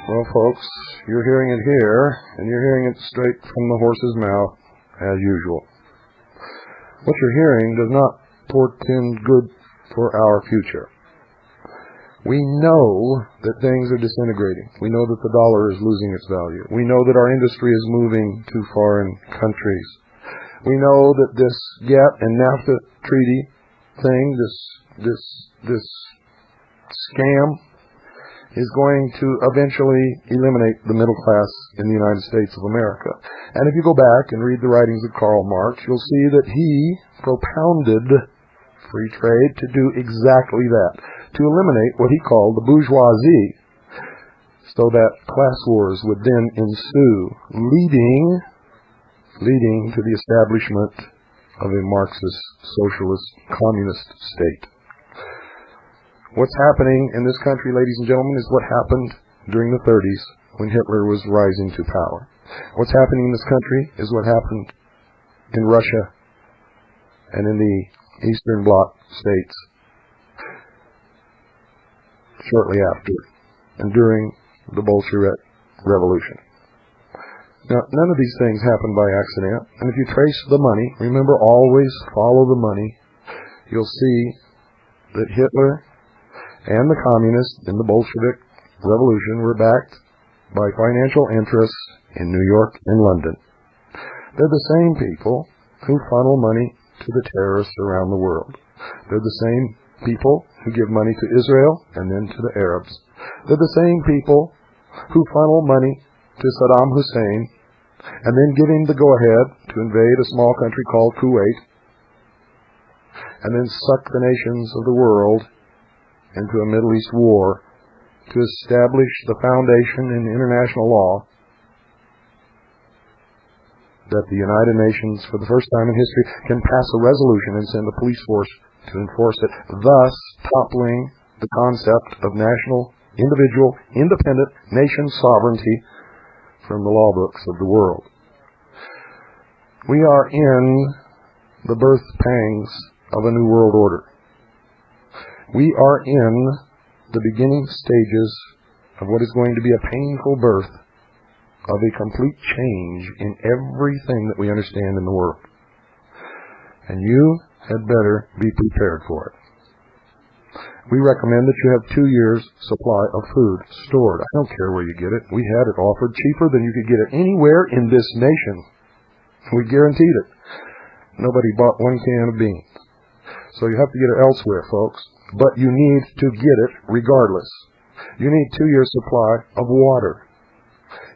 Well, folks, you're hearing it here, and you're hearing it straight from the horse's mouth, as usual. What you're hearing does not portend good for our future. We know that things are disintegrating. We know that the dollar is losing its value. We know that our industry is moving to foreign countries. We know that this GATT and NAFTA treaty thing, this scam, is going to eventually eliminate the middle class in the United States of America. And if you go back and read the writings of Karl Marx, you'll see that he propounded free trade to do exactly that, to eliminate what he called the bourgeoisie, so that class wars would then ensue, leading to the establishment of a Marxist, socialist, communist state. What's happening in this country, ladies and gentlemen, is what happened during the 30s when Hitler was rising to power. What's happening in this country is what happened in Russia and in the Eastern Bloc states shortly after and during the Bolshevik Revolution. Now, none of these things happened by accident, and if you trace the money, remember, always follow the money, you'll see that Hitler and the communists in the Bolshevik Revolution were backed by financial interests in New York and London. They're the same people who funnel money to the terrorists around the world. They're the same people who give money to Israel and then to the Arabs. They're the same people who funnel money to Saddam Hussein and then give him the go-ahead to invade a small country called Kuwait and then suck the nations of the world into a Middle East war to establish the foundation in international law that the United Nations, for the first time in history, can pass a resolution and send a police force to enforce it, thus toppling the concept of national, individual, independent nation sovereignty from the law books of the world. We are in the birth pangs of a new world order. We are in the beginning stages of what is going to be a painful birth of a complete change in everything that we understand in the world. And you had better be prepared for it. We recommend that you have 2 years' supply of food stored. I don't care where you get it. We had it offered cheaper than you could get it anywhere in this nation. We guaranteed it. Nobody bought 1 can of beans. So you have to get it elsewhere, folks. But you need to get it regardless. You need 2 years' supply of water.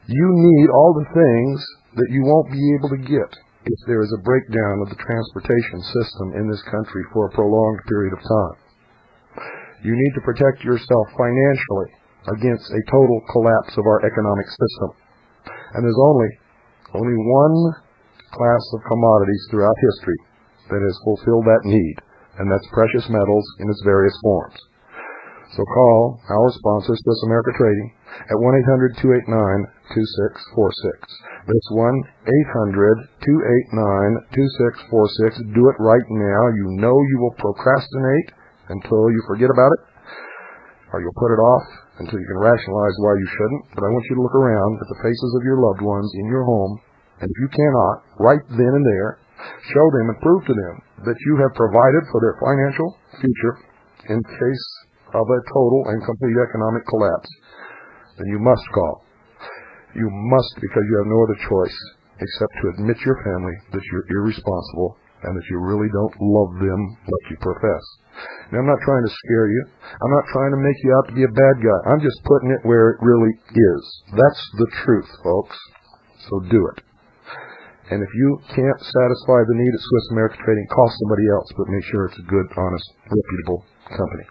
You need all the things that you won't be able to get if there is a breakdown of the transportation system in this country for a prolonged period of time. You need to protect yourself financially against a total collapse of our economic system. And there's only one class of commodities throughout history that has fulfilled that need, and that's precious metals in its various forms. So call our sponsor, Swiss America Trading, at 1-800-289-2646. That's 1-800-289-2646. Do it right now. You know you will procrastinate until you forget about it, or you'll put it off until you can rationalize why you shouldn't. But I want you to look around at the faces of your loved ones in your home, and if you cannot, right then and there, show them and prove to them that you have provided for their financial future in case of a total and complete economic collapse. Then you must call. You must, because you have no other choice except to admit to your family that you're irresponsible and that you really don't love them like you profess. Now, I'm not trying to scare you. I'm not trying to make you out to be a bad guy. I'm just putting it where it really is. That's the truth, folks. So do it. And if you can't satisfy the need at Swiss America Trading, call somebody else, but make sure it's a good, honest, reputable company.